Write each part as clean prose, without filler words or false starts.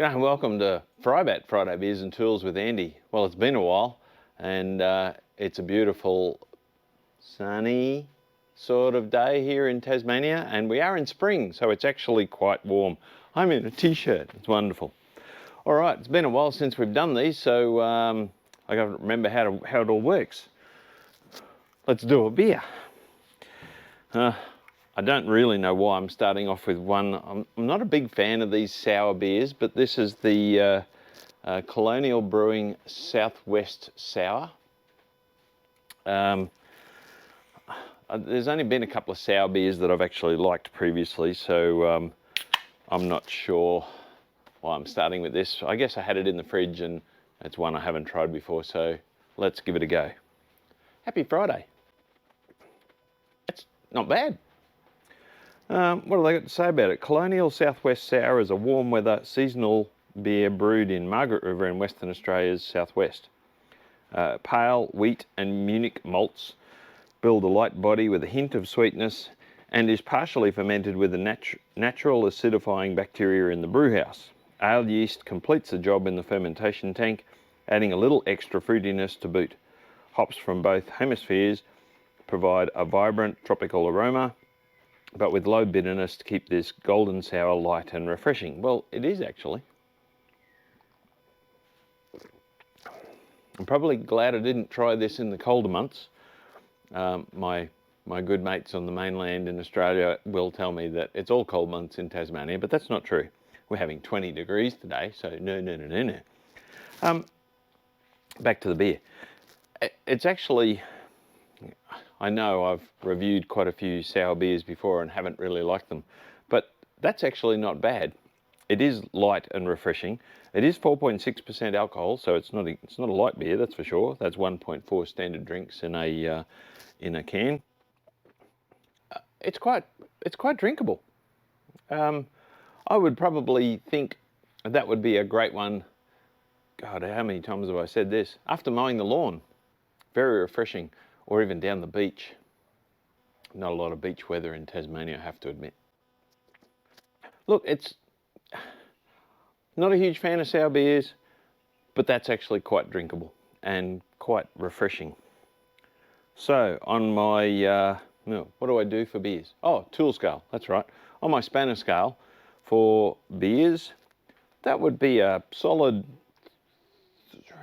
G'day and welcome to Frybat Friday Beers and Tools with Andy. Well, it's been a while and it's a beautiful sunny sort of day here in Tasmania, and we are in spring, so it's actually quite warm. I'm in a t-shirt, it's wonderful. All right, it's been a while since we've done these, so I got to remember how it all works. Let's do a beer. I don't really know why I'm starting off with one. I'm not a big fan of these sour beers, but this is the Colonial Brewing Southwest Sour. There's only been a couple of sour beers that I've actually liked previously, so I'm not sure why I'm starting with this. I guess I had it in the fridge and it's one I haven't tried before, so let's give it a go. Happy Friday. That's not bad. What have they got to say about it? Colonial Southwest Sour is a warm weather seasonal beer brewed in Margaret River in Western Australia's southwest. Pale wheat and Munich malts build a light body with a hint of sweetness and is partially fermented with a natural acidifying bacteria in the brewhouse. Ale yeast completes the job in the fermentation tank, adding a little extra fruitiness to boot. Hops from both hemispheres provide a vibrant tropical aroma, but with low bitterness to keep this golden sour light and refreshing. Well, it is actually. I'm probably glad I didn't try this in the colder months. My good mates on the mainland in Australia will tell me that it's all cold months in Tasmania, but that's not true. We're having 20 degrees today, so no. Back to the beer. It's actually, I know I've reviewed quite a few sour beers before and haven't really liked them, but that's actually not bad. It is light and refreshing. It is 4.6% alcohol, so it's not a light beer, that's for sure. That's 1.4 standard drinks in a can. It's quite drinkable. I would probably think that would be a great one. God, how many times have I said this? After mowing the lawn, very refreshing, or even down the beach. Not a lot of beach weather in Tasmania, I have to admit. Look, it's not a huge fan of sour beers, but that's actually quite drinkable and quite refreshing. So on my, what do I do for beers? Oh, tool scale, that's right. On my spanner scale for beers, that would be a solid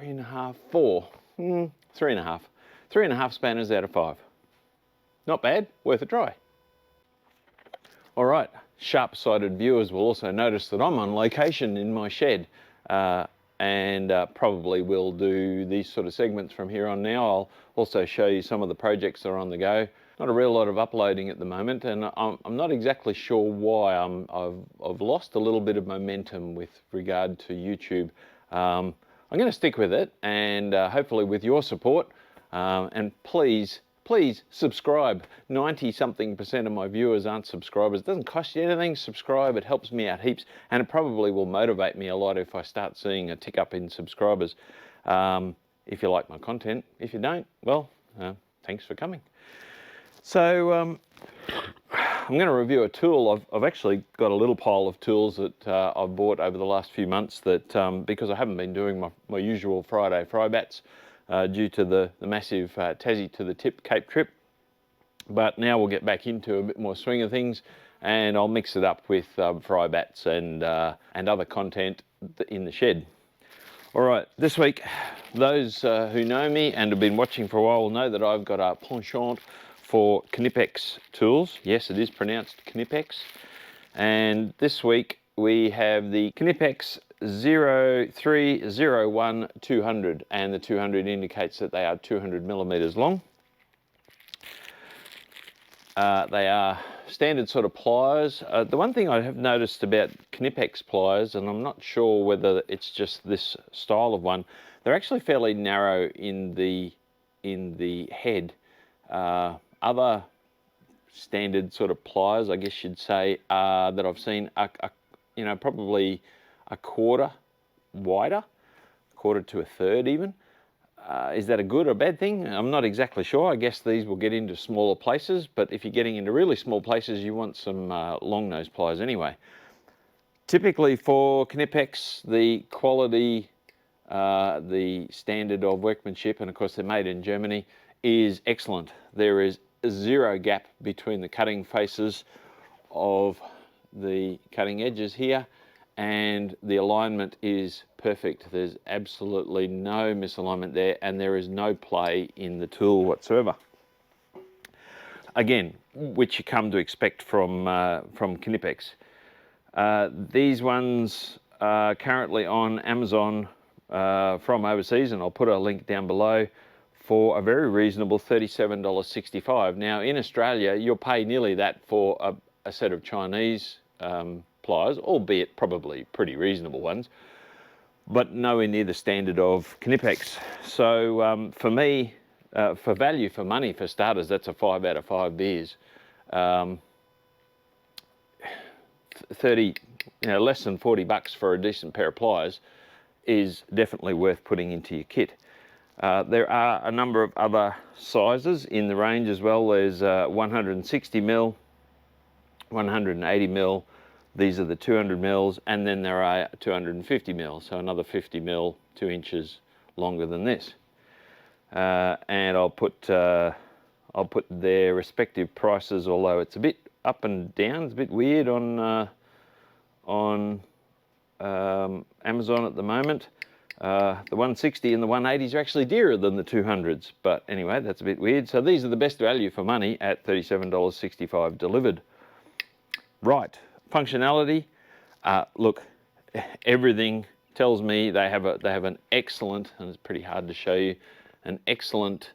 3.5, 4, 3.5. 3.5 spanners out of 5. Not bad, worth a try. All right, sharp-sighted viewers will also notice that I'm on location in my shed and probably will do these sort of segments from here on now. I'll also show you some of the projects that are on the go. Not a real lot of uploading at the moment, and I'm not exactly sure why. I've lost a little bit of momentum with regard to YouTube. I'm going to stick with it, and hopefully with your support, and please subscribe. 90-something% of my viewers aren't subscribers. It doesn't cost you anything. Subscribe, it helps me out heaps, and it probably will motivate me a lot if I start seeing a tick up in subscribers. If you like my content. If you don't, well, thanks for coming. So I'm going to review a tool. I've actually got a little pile of tools that I've bought over the last few months that, because I haven't been doing my usual Friday Frybats, due to the massive Tassie to the Tip Cape trip. But now we'll get back into a bit more swing of things, and I'll mix it up with Frybats and other content in the shed. All right, this week, those who know me and have been watching for a while will know that I've got a penchant for Knipex tools. Yes, it is pronounced Knipex. And this week we have the Knipex 0301 200, and the 200 indicates that they are 200 millimeters long. They are standard sort of pliers. The one thing I have noticed about Knipex pliers, and I'm not sure whether it's just this style of one, they're actually fairly narrow in the head. Other standard sort of pliers, I guess you'd say, that I've seen are probably a quarter wider, a quarter to a third even. Is that a good or bad thing? I'm not exactly sure. I guess these will get into smaller places, but if you're getting into really small places, you want some long nose pliers anyway. Typically for Knipex, the quality, the standard of workmanship, and of course they're made in Germany, is excellent. There is zero gap between the cutting faces of the cutting edges here, and the alignment is perfect. There's absolutely no misalignment there, and there is no play in the tool whatsoever. Again, which you come to expect from Knipex. These ones are currently on Amazon from overseas, and I'll put a link down below, for a very reasonable $37.65. Now in Australia, you'll pay nearly that for a set of Chinese pliers, albeit probably pretty reasonable ones, but nowhere near the standard of Knipex. So for me, for value for money, for starters, that's a 5 out of 5 beers. 30, less than 40 bucks for a decent pair of pliers is definitely worth putting into your kit. There are a number of other sizes in the range as well. There's 160 mil, 180 mil, these are the 200 mils, and then there are 250 mil, so another 50 mil, 2 inches longer than this. And I'll put their respective prices, although it's a bit up and down, it's a bit weird on Amazon at the moment. The 160 and the 180s are actually dearer than the 200s, but anyway, that's a bit weird. So these are the best value for money at $37.65 delivered. Right, functionality. Look, everything tells me they have an excellent, and it's pretty hard to show you, an excellent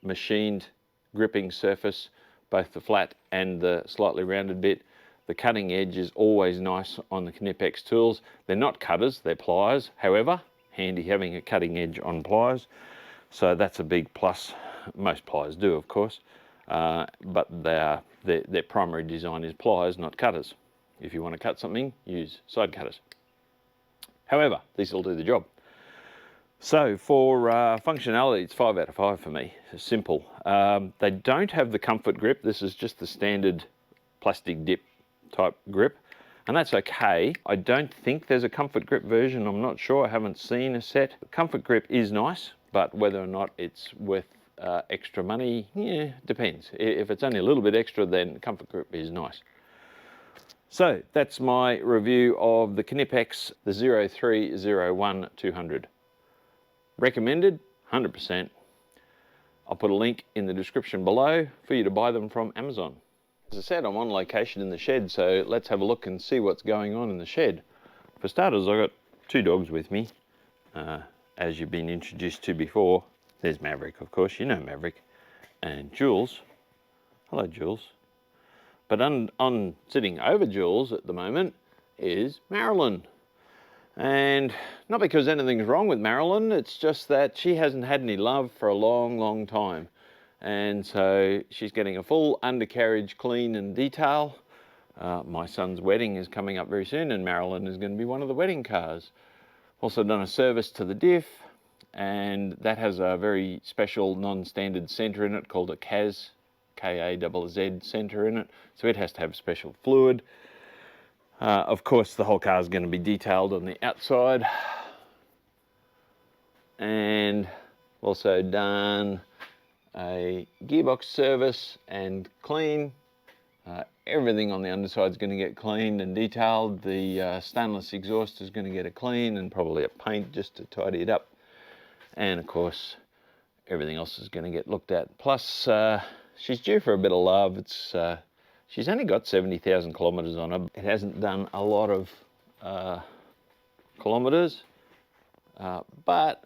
machined gripping surface, both the flat and the slightly rounded bit. The cutting edge is always nice on the Knipex tools. They're not cutters, they're pliers. However, handy having a cutting edge on pliers. So that's a big plus. Most pliers do, of course, but their primary design is pliers, not cutters. If you want to cut something, use side cutters. However, these will do the job. So for functionality, it's 5 out of 5 for me. It's simple. They don't have the comfort grip. This is just the standard plastic dip type grip, and that's okay. I don't think there's a comfort grip version. I'm not sure. I haven't seen a set. The comfort grip is nice, but whether or not it's worth extra money, yeah, depends. If it's only a little bit extra, then comfort grip is nice. So that's my review of the Knipex, the 0301-200. Recommended, 100%. I'll put a link in the description below for you to buy them from Amazon. As I said, I'm on location in the shed, so let's have a look and see what's going on in the shed. For starters, I've got 2 dogs with me, as you've been introduced to before. There's Maverick, of course, you know Maverick, and Jules. Hello, Jules. But on sitting over Jules at the moment is Marilyn. And not because anything's wrong with Marilyn, it's just that she hasn't had any love for a long, long time. And so she's getting a full undercarriage clean and detail. My son's wedding is coming up very soon, and Marilyn is going to be one of the wedding cars. Also done a service to the diff, and that has a very special non-standard centre in it called a KAZ, K-A-Z-Z centre in it. So it has to have special fluid. Of course, the whole car is going to be detailed on the outside. And also done a gearbox service and clean. Everything on the underside is going to get cleaned and detailed. The stainless exhaust is going to get a clean and probably a paint just to tidy it up. And of course, everything else is going to get looked at. Plus, she's due for a bit of love. It's she's only got 70,000 kilometres on her. It hasn't done a lot of kilometres, but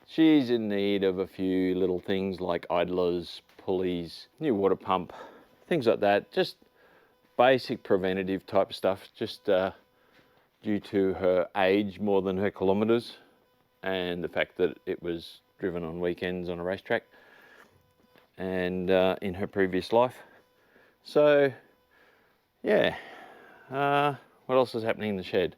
she's in need of a few little things like idlers, pulleys, new water pump, things like that. Just basic preventative type stuff, just due to her age more than her kilometres and the fact that it was driven on weekends on a racetrack and in her previous life. So, yeah, what else is happening in the shed?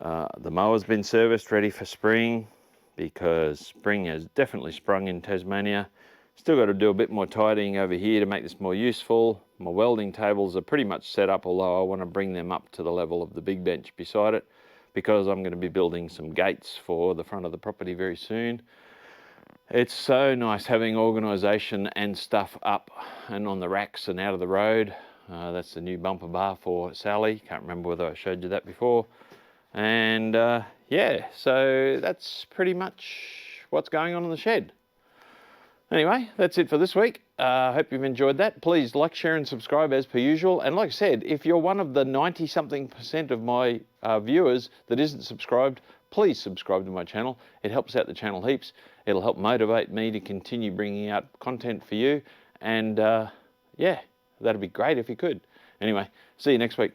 The mower's been serviced, ready for spring, because spring has definitely sprung in Tasmania. Still got to do a bit more tidying over here to make this more useful. My welding tables are pretty much set up, although I want to bring them up to the level of the big bench beside it, because I'm going to be building some gates for the front of the property very soon. It's so nice having organisation and stuff up and on the racks and out of the road. That's the new bumper bar for Sally. Can't remember whether I showed you that before. And yeah, so that's pretty much what's going on in the shed. Anyway, that's it for this week. I hope you've enjoyed that. Please like, share and subscribe as per usual. And like I said, if you're one of the 90-something% of my viewers that isn't subscribed, please subscribe to my channel. It helps out the channel heaps. It'll help motivate me to continue bringing out content for you. And yeah, that'd be great if you could. Anyway, see you next week.